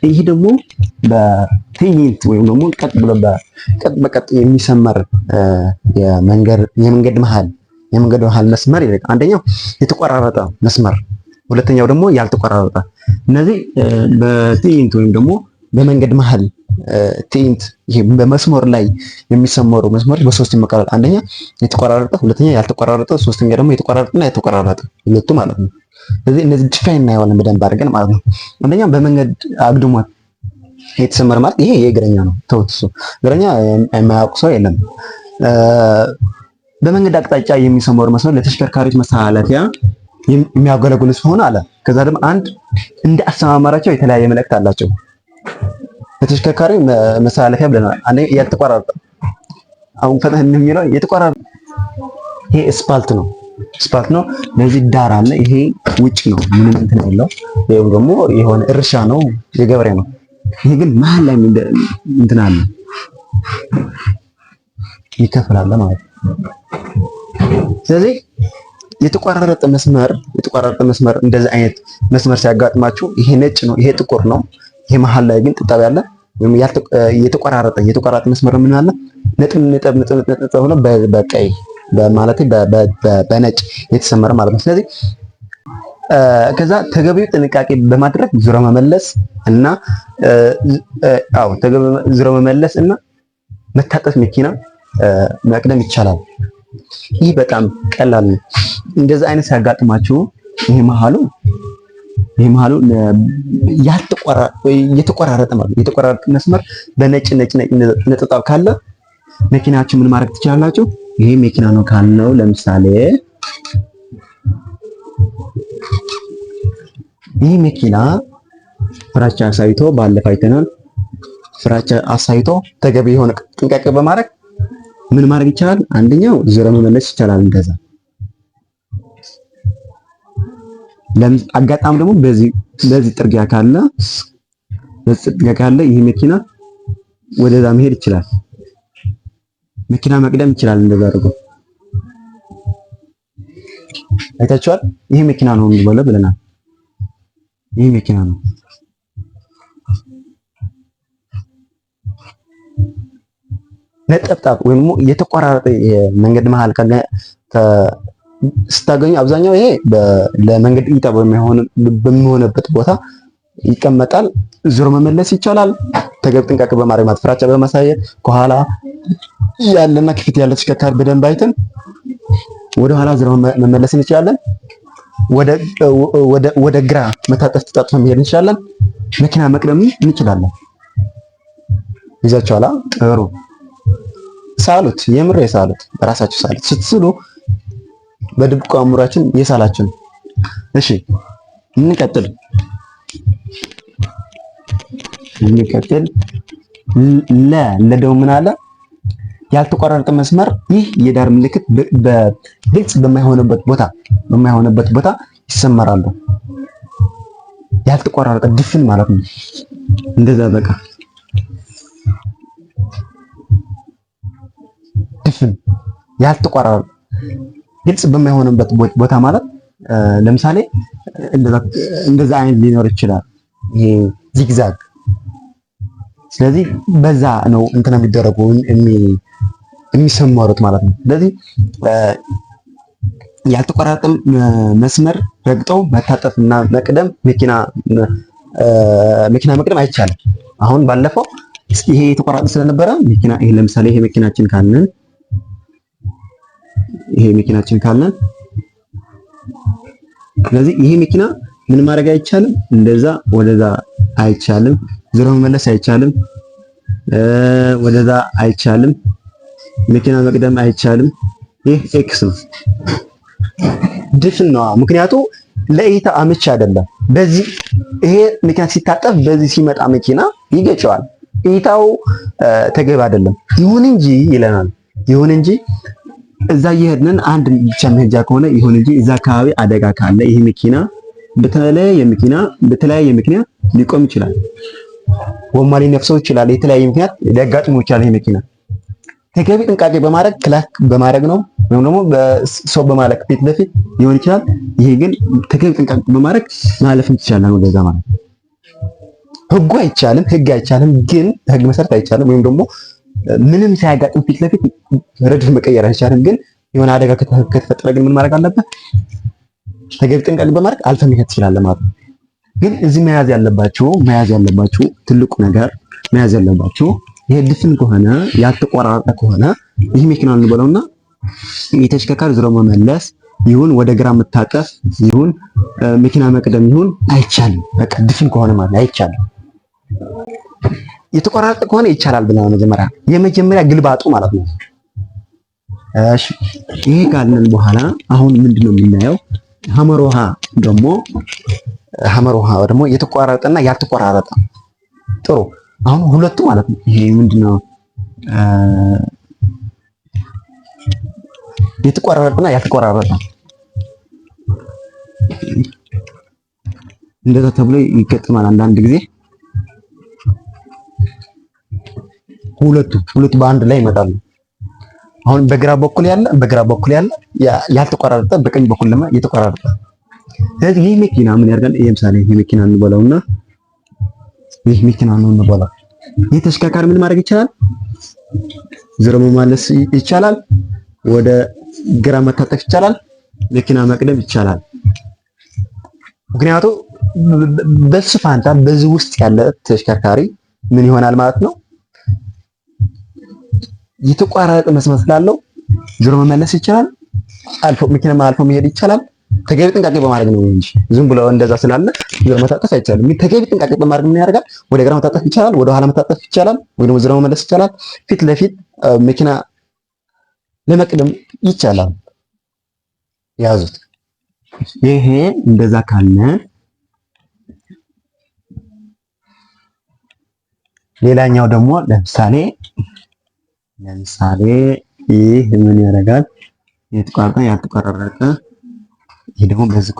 ይሄ ደግሞ በትዕይንት ወይም ደግሞ ቀጥ ብሎ በቀጥ የሚሰመር የመንገድ መሃል መስመር ይላል። አንደኛው የተቆራረጠ መስመር፣ ሁለተኛው ደግሞ ያልተቆራረጠ። እነዚህ በትዕይንት ወይም ደግሞ በመንገድ መሃል ትዕይንት ይሄ በመስመር ላይ የሚሰመሩ መስመሮች በሶስት ይመቀላል። አንደኛ የተቆራረጠ፣ ሁለተኛ ያልተቆራረጠ፣ ሶስተኛ ደግሞ የተቆራረጠና የተቆራረጠ ሁለቱ ማለት ነው። ስለዚህ እነዚህ ዲፋይን እናየዋለን በደንብ አድርገን ማለት ነው። አንደኛ በመንገድ አግድሞት የተሰመረ ማለት ይሄ የእግረኛ ነው። ተውት፣ እሱ እግረኛ የማያውቅ ሰው የለም። በመንገድ አቅጣጫ የሚሰመሩ መስመር ለተሽከርካሪዎች መተላለፊያ የሚያገለግሉ ሲሆን አለ። ከዛ ደግሞ እንደ አሰማመራቸው የተለያየ መልእክት አላቸው። ለተሽከርካሪ መተላለፊያ ብለናል። አንደኛ ያልተቆራረጠ፣ አሁን ፈተን የሚለው የተቆራረጠ ይሄ ስፓልት ነው። ለዚህ ዳር አለ። ይሄ ውጭ ነው፣ ምንም እንትን የለው። ይሄው ደግሞ የሆነ እርሻ ነው፣ የገበሬ ነው። ይሄ ግን መሀል ላይ እንትን አለ፣ ይከፈላል ማለት ነው። ስለዚህ የተቆራረጠ መስመር እንደዚህ አይነት መስመር ሲያጋጥማችሁ ይሄ ነጭ ነው፣ ይሄ ጥቁር ነው። ይሄ መሀል ላይ ግን ጥጣብ ያለ ወይም የተቆራረጠ መስመር ምን አለ? ነጥብ ሆኖ በቀይ በማለት በነጭ የተሰመረ ማለት ነው። ስለዚህ ከዛ ተገቢው ጥንቃቄ በማድረግ ዙሮ መመለስ እና መታጠፍ መኪና መቅደም ይቻላል። ይህ በጣም ቀላል ነው። እንደዚህ አይነት ሲያጋጥማችሁ ይሄ መሀሉ የተቆራረጠ ማለት የተቆራረጠ መስመር በነጭ ነጥብ ካለ መኪናችሁ ምን ማድረግ ትችላላችሁ? ይሄ መኪና ነው ካልነው፣ ለምሳሌ ይህ መኪና ፍራቻ አሳይቶ ባለፈው አይተናል። ፍራቻ አሳይቶ ተገቢ የሆነ ጥንቃቄ በማድረግ ምን ማድረግ ይቻላል? አንደኛው ዙረ መመለስ ይቻላል። እንደዛ አጋጣሚ ደግሞ በዚህ ጥርጊያ ካለ ይህ መኪና ወደዛ መሄድ ይችላል። መኪና መቅደም ይችላል። እንደዛ አድርጎ አይታችኋል። ይሄ መኪና ነው የሚባለው ብለናል። ይሄ መኪና ነው። ነጠብጣብ ወይም የተቆራረጠ የመንገድ መሃል ስታገኙ አብዛኛው ይሄ ለመንገድ እይታ በሚሆንበት ቦታ ይቀመጣል። ዙሮ መመለስ ይቻላል። ተገቢ ጥንቃቄ በማድረግ ማለት ፍራቻ በማሳየት ከኋላ ያለና ከፊት ያለ ተሽከርካሪ በደንብ አይተን ወደ ኋላ ዙሮ መመለስ እንችላለን። ወደ ግራ መታጠፍ ተጣጥፈን መሄድ እንችላለን። መኪና መቅደም እንችላለን። ይዛችኋላ። ጥሩ ሳሉት፣ የምር የሳሉት በራሳችሁ ሳሉት። ስትስሉ በድብቁ አእምሯችን የሳላችሁ። እሺ እንቀጥል። ለደው ምን አለ? ያልተቆራረጠ መስመር። ይህ የዳር ምልክት በግልጽ በማይሆንበት ቦታ ይሰመራሉ። ያልተቆራረጠ ድፍን ማለት ነው። እንደዛ በቃ ድፍን ያልተቆራረጠ ግልጽ በማይሆንበት ቦታ ማለት ለምሳሌ እንደዛ አይነት ሊኖር ይችላል። ይሄ ዚግዛግ። ስለዚህ በዛ ነው እንትና የሚደረጉ የሚሰመሩት ማለት ነው። ስለዚህ ያልተቆራረጠ መስመር ረግጠው መታጠፍና መቅደም መኪና መቅደም አይቻልም። አሁን ባለፈው ይሄ የተቆራረጠ ስለነበረ መኪና ይሄ ለምሳሌ ይሄ መኪናችን ካለን ስለዚህ ይሄ መኪና ምን ማድረግ አይቻልም፣ እንደዛ ወደዛ አይቻልም፣ ዞሮ መመለስ አይቻልም፣ ወደዛ አይቻልም፣ መኪና መቅደም አይቻልም። ይህ ኤክስ ነው፣ ድፍን ነው። ምክንያቱ ለእይታ አመቺ አይደለም። በዚህ ይሄ መኪና ሲታጠፍ በዚህ ሲመጣ መኪና ይገጨዋል። እይታው ተገቢ አይደለም። ይሁን እንጂ ይለናል። ይሁን እንጂ እዛ እየሄድን አንድ ብቻ መሄጃ ከሆነ ይሁን እንጂ እዛ አካባቢ አደጋ ካለ ይሄ መኪና በተለያየ ምክንያት ሊቆም ይችላል። ጎማ ሊነፍሰው ይችላል። የተለያየ ምክንያት ሊያጋጥመው ይችላል። ይሄ መኪና ተገቢ ጥንቃቄ በማድረግ ክላክ በማድረግ ነው ወይም ደግሞ በሰው በማለቅ ፊት ለፊት ሊሆን ይችላል። ይሄ ግን ተገቢ ጥንቃቄ በማድረግ ማለፍ ይችላል። ወደዛ ማለት ህግ አይቻልም፣ ግን ህግ መሰረት አይቻልም። ወይም ደግሞ ምንም ሳያጋጥም ፊት ለፊት ረድፍ መቀየር አይቻልም። ግን የሆነ አደጋ ከተፈጠረ ግን ምን ማድረግ አለበት? ተገቢ ጥንቃቄ በማድረግ አልፈህ መሄድ ትችላለህ ማለት ነው። ግን እዚህ መያዝ ያለባችሁ ትልቁ ነገር መያዝ ያለባችሁ ይሄ ድፍን ከሆነ ያልተቆራረጠ ከሆነ ይህ መኪና እንበለውና የተሽከርካሪ ዞሮ መመለስ ይሁን ወደ ግራ መታጠፍ ይሁን መኪና መቅደም ይሁን አይቻልም። በቃ ድፍን ከሆነ ማለት አይቻልም። የተቆራረጠ ከሆነ ይቻላል ብለናል። የመጀመሪያ ግልባጡ ማለት ነው። እሺ ይሄ ካለን በኋላ አሁን ምንድነው የምናየው? ሐመር ውሃ ደግሞ የተቆራረጠና ያልተቆራረጠ። ጥሩ አሁን ሁለቱ ማለት ነው። ይሄ ምንድነው የተቆራረጠና ያልተቆራረጠ እንደዛ ተብሎ ይገጥማል አንዳንድ ጊዜ። ሁለቱ በአንድ ላይ ይመጣሉ። አሁን በግራ በኩል ያለ ያልተቆራረጠ፣ በቀኝ በኩል ደግሞ የተቆራረጠ። ስለዚህ ይህ መኪና ምን ያደርጋል? ይሄ ምሳሌ ይሄ መኪና እንበለውና ይህ መኪና ነው እንበለው። ይህ ተሽከርካሪ ምን ማድረግ ይቻላል? ዞሮ መመለስ ይቻላል፣ ወደ ግራ መታጠፍ ይቻላል፣ መኪና መቅደም ይቻላል። ምክንያቱም በሱ ፋንታ በዚህ ውስጥ ያለ ተሽከርካሪ ምን ይሆናል ማለት ነው? የተቋረጠ መስመር ስላለው ዞሮ መመለስ ይቻላል፣ መኪና አልፎ መሄድ ይቻላል። ተገቢ ጥንቃቄ በማድረግ ነው እንጂ ዝም ብሎ እንደዛ ስላለ ዞሮ መታጠፍ አይቻልም። ተገቢ ጥንቃቄ በማድረግ ምን ያደርጋል? ወደ ግራ መታጠፍ ይቻላል፣ ወደ ኋላ መታጠፍ ይቻላል፣ ወይ ደግሞ ዞሮ መመለስ ይቻላል። ፊት ለፊት መኪና ለመቅደም ይቻላል። ያዙት። ይሄ እንደዛ ካለ ሌላኛው ደግሞ ለምሳሌ ይህ ምን ያደርጋል? የተቋረጠ ያልተቆራረጠ። ይሄ ደግሞ በዚህ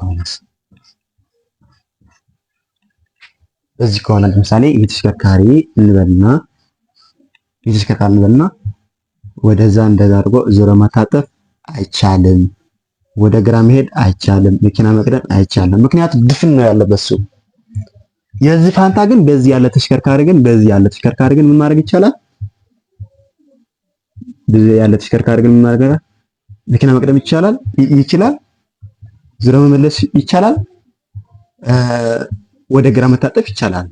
ከሆነ ለምሳሌ የተሽከርካሪ እንበልና ወደዛ እንደዛ አድርጎ ዞሮ መታጠፍ አይቻልም፣ ወደ ግራ መሄድ አይቻልም፣ መኪና መቅደም አይቻልም። ምክንያቱም ድፍን ነው ያለበት እሱ። የዚህ ፋንታ ግን በዚህ ያለ ተሽከርካሪ ግን ምን ማድረግ ይቻላል? ምን ማድረግ መኪና መቅደም ይችላል፣ ዞሮ መመለስ ይቻላል፣ ወደ ግራ መታጠፍ ይቻላል።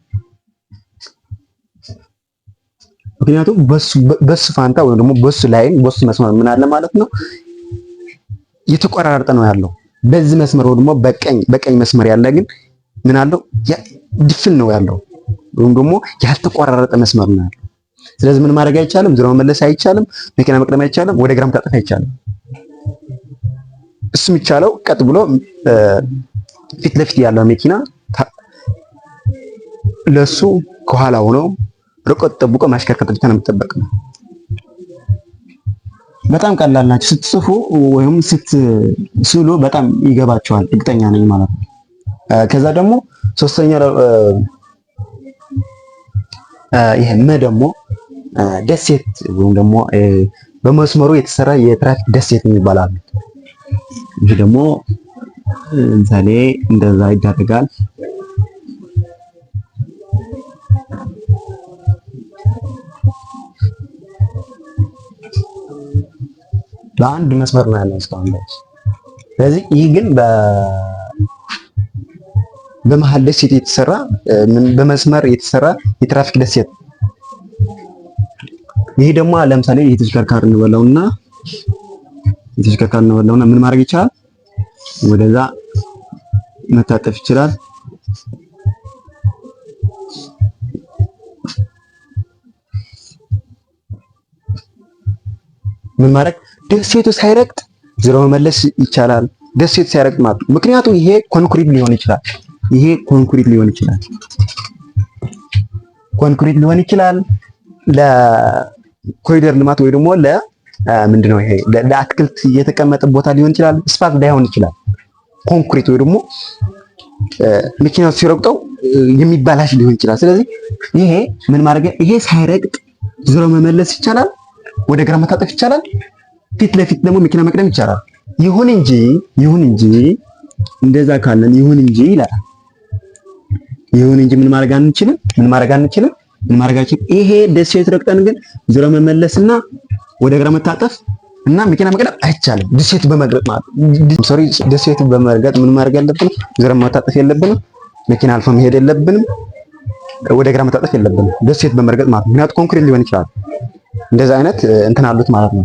ምክንያቱም በሱ ፋንታ ወይም ደግሞ በሱ ላይን በሱ መስመር ምን አለ ማለት ነው? የተቆራረጠ ነው ያለው። በዚህ መስመር ወይ ደግሞ በቀኝ መስመር ያለ ግን ምን አለው? ድፍን ነው ያለው ወይም ደግሞ ያልተቆራረጠ መስመር ነው ያለው። ስለዚህ ምን ማድረግ አይቻልም? ዞሮ መመለስ አይቻልም፣ መኪና መቅደም አይቻልም፣ ወደ ግራ መታጠፍ አይቻልም። እሱ የሚቻለው ቀጥ ብሎ ፊት ለፊት ያለው መኪና ለሱ ከኋላ ሆኖ ርቀት ጠብቆ ማሽከርከር ብቻ ነው የሚጠበቀው። በጣም ቀላል ናቸው። ስትጽፉ ወይም ስትስሉ በጣም ይገባቸዋል፣ እርግጠኛ ነኝ ማለት ነው። ከዛ ደግሞ ሶስተኛው ይሄ ደግሞ ደሴት ወይም ደግሞ በመስመሩ የተሰራ የትራፊክ ደሴት የሚባላል። ይሄ ደግሞ ለምሳሌ እንደዛ ይደረጋል። በአንድ መስመር ነው ያለው እስካሁን ድረስ። ስለዚህ ይህ ግን በመሃል ደሴት የተሰራ በመስመር የተሰራ የትራፊክ ደሴት። ይሄ ደግሞ ለምሳሌ የተሽከርካሪ እንበለውና ምን ማድረግ ይቻላል? ወደዛ መታጠፍ ይችላል። ምን ማድረግ ደሴቱ ሳይረግጥ ዞሮ መመለስ ይቻላል። ደሴቱ ሳይረግጥ ማለት ነው። ምክንያቱም ይሄ ኮንክሪት ሊሆን ይችላል። ይሄ ኮንክሪት ሊሆን ይችላል። ኮንክሪት ሊሆን ይችላል። ለኮሪደር ልማት ወይ ደግሞ ምንድነው ይሄ ለአትክልት የተቀመጠ ቦታ ሊሆን ይችላል። ስፋት ላይሆን ይችላል። ኮንክሪት ወይ ደግሞ መኪናው ሲረግጠው የሚባላሽ ሊሆን ይችላል። ስለዚህ ይሄ ምን ማድረግ ይሄ ሳይረግጥ ዞሮ መመለስ ይቻላል። ወደ ግራ መታጠፍ ይቻላል። ፊት ለፊት ደግሞ መኪና መቅደም ይቻላል። ይሁን እንጂ እንደዛ ካለን ይሁን እንጂ ይላል። ይሁን እንጂ ምን ማድረግ አንችልም። ይሄ ደሴት ረግጠን ግን ዞሮ መመለስና ወደ ግራ መታጠፍ እና መኪና መቅደም አይቻልም። ደሴት በመግረጥ ማለት ደሴት በመርገጥ ምን ማድረግ ያለብን ዞሮ መታጠፍ የለብንም። መኪና አልፎ መሄድ የለብንም። ወደ ግራ መታጠፍ የለብንም። ደሴት በመርገጥ ማለት ምክንያቱም ኮንክሪት ሊሆን ይችላል። እንደዛ አይነት እንትን አሉት ማለት ነው።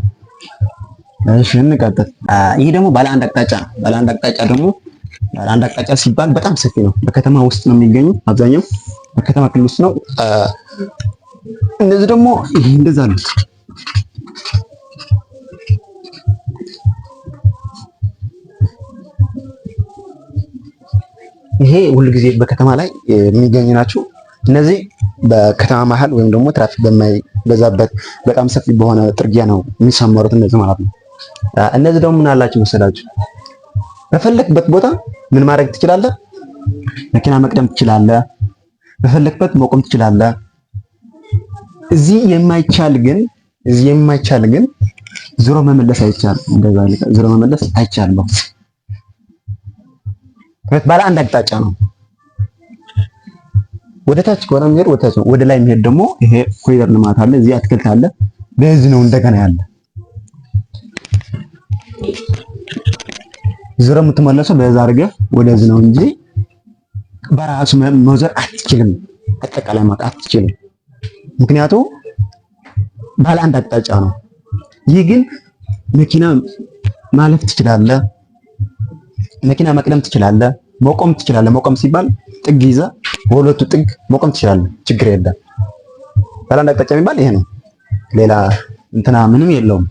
እሺ እንቀጥል። ይሄ ደግሞ ባለ አንድ አቅጣጫ ነው። ባለ አንድ አቅጣጫ ሲባል በጣም ሰፊ ነው። በከተማ ውስጥ ነው የሚገኙ። አብዛኛው በከተማ ክልል ውስጥ ነው። እነዚህ ደግሞ ይሄ እንደዛ አሉት። ይሄ ሁልጊዜ በከተማ ላይ የሚገኙ ናቸው። እነዚህ በከተማ መሀል ወይም ደግሞ ትራፊክ በማይበዛበት በጣም ሰፊ በሆነ ጥርጊያ ነው የሚሰመሩት እነዚህ ማለት ነው። እነዚህ ደግሞ ምን አላቸው መሰላችሁ? በፈለክበት ቦታ ምን ማድረግ ትችላለህ? መኪና መቅደም ትችላለህ። በፈለክበት መቆም ትችላለህ። እዚህ የማይቻል ግን ዞሮ መመለስ አይቻልም። እንደዛ ዞሮ መመለስ አይቻልም። ባለ አንድ አቅጣጫ ነው። ወደ ታች ከሆነ የሚሄድ ወደ ታች ነው። ወደ ላይ የሚሄድ ደግሞ ይሄ ኮሪደር ልማት አለ። እዚህ አትክልት አለ። በዚህ ነው እንደገና ያለ ዞሮ የምትመለሰው በዛ አድርገህ ወደዚህ ነው እንጂ በራሱ መዞር አትችልም። አጠቃላይ ማለት አትችልም። ምክንያቱም ባለ አንድ አቅጣጫ ነው። ይህ ግን መኪና ማለፍ ትችላለህ። መኪና መቅደም ትችላለህ። መቆም ትችላለህ። መቆም ሲባል ጥግ ይዘህ በሁለቱ ጥግ መቆም ትችላለህ። ችግር የለም። ባለ አንድ አቅጣጫ የሚባል ይሄ ነው። ሌላ እንትና ምንም የለውም።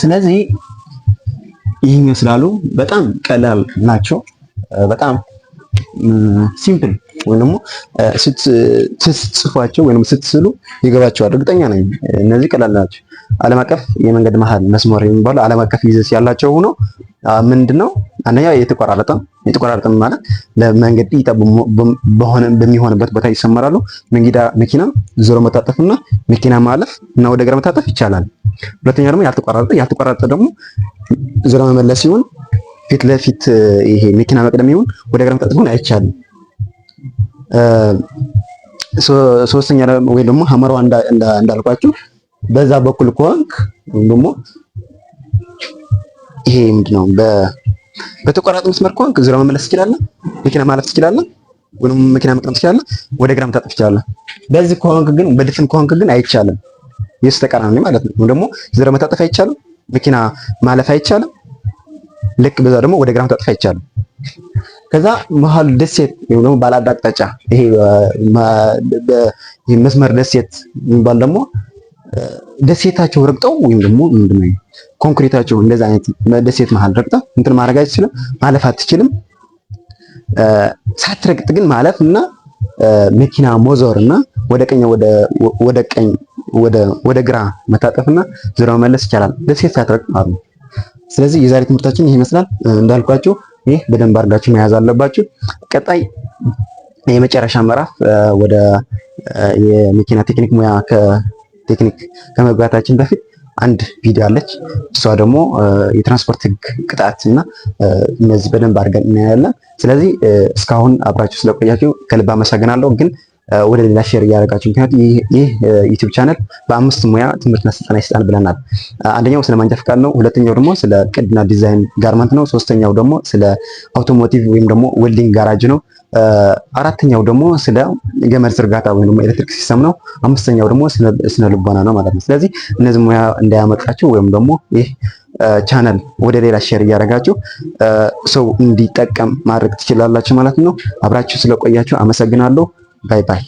ስለዚህ ይህ ይመስላሉ። በጣም ቀላል ናቸው። በጣም ሲምፕል ወይም ደግሞ ስትጽፏቸው ወይም ስትስሉ ይገባቸዋል። እርግጠኛ ነኝ እነዚህ ቀላል ናቸው። ዓለም አቀፍ የመንገድ መሃል መስመር የሚባሉ ዓለም አቀፍ ይዘት ያላቸው ሆኖ ምንድነው አንደኛው የተቆራረጠ ማለት ለመንገድ እይታ በሚሆንበት ቦታ ይሰመራሉ። መኪና ዞሮ መታጠፍና መኪና ማለፍ እና ወደ ግራ መታጠፍ ይቻላል። ሁለተኛ ደግሞ ያልተቆራረጠ ደግሞ ዞሮ መመለስ ሲሆን ፊት ለፊት ይሄ መኪና መቅደም ይሁን ወደ ግራ መታጠፍ ይሁን አይቻልም። ሶስተኛ ወይ ደግሞ ሐመሯ እንዳልኳችሁ በዛ በኩል ከሆንክ ወይም ደግሞ ይሄ ምንድነው በተቆራረጠ መስመር ከሆንክ ዞሮ መመለስ ትችላለህ። መኪና ማለፍ ትችላለህ። ወይም መኪና መቅደም ትችላለህ። ወደ ግራ መታጠፍ ትችላለህ። በዚህ ከሆንክ ግን በድፍን ከሆንክ ግን አይቻልም። የሱ ተቃራኒ ማለት ነው። ደግሞ ዞሮ መታጠፍ አይቻልም። መኪና ማለፍ አይቻልም። ልክ በዛ ደግሞ ወደ ግራ መታጠፍ አይቻልም። ከዛ መሀል ደሴት ወይም ደግሞ ባለ አንድ አቅጣጫ ይሄ መስመር ደሴት የሚባል ደግሞ ደሴታቸው ረግጠው ወይም ደግሞ ምንድነው ኮንክሪታቸው እንደዛ አይነት ደሴት መሃል ረግጠው እንትን ማድረግ አይችልም። ማለፍ አትችልም። ሳትረግጥ ግን ማለፍ እና መኪና ሞዞርና ወደ ግራ መታጠፍና ዞሮ መመለስ ይቻላል። ደሴት ሳትረግጥ ማለት ነው። ስለዚህ የዛሬ ትምህርታችን ይሄ ይመስላል። እንዳልኳችሁ ይህ በደንብ አድርጋችሁ መያዝ አለባችሁ። ቀጣይ የመጨረሻ ምዕራፍ ወደ የመኪና ቴክኒክ ሙያ ቴክኒክ ከመግባታችን በፊት አንድ ቪዲዮ አለች። እሷ ደግሞ የትራንስፖርት ሕግ ቅጣት እና እነዚህ በደንብ አድርገን እናያለን። ስለዚህ እስካሁን አብራችሁ ስለቆያችሁ ከልብ አመሰግናለሁ። ግን ወደ ሌላ ሼር እያደረጋችሁ ምክንያቱም ይህ ዩቲዩብ ቻናል በአምስት ሙያ ትምህርትና ስልጠና ይሰጣል ብለናል። አንደኛው ስለ ማንጃ ፈቃድ ነው። ሁለተኛው ደግሞ ስለ ቅድና ዲዛይን ጋርመንት ነው። ሶስተኛው ደግሞ ስለ አውቶሞቲቭ ወይም ደግሞ ዌልዲንግ ጋራጅ ነው። አራተኛው ደግሞ ስለ ገመድ ዝርጋታ ወይም ደግሞ ኤሌክትሪክ ሲስተም ነው። አምስተኛው ደግሞ ስነ ልቦና ነው ማለት ነው። ስለዚህ እነዚህ ሙያ እንዳያመልጣችሁ ወይም ደግሞ ይህ ቻናል ወደ ሌላ ሼር እያደረጋችሁ ሰው እንዲጠቀም ማድረግ ትችላላችሁ ማለት ነው። አብራችሁ ስለቆያችሁ አመሰግናለሁ። ባይ ባይ።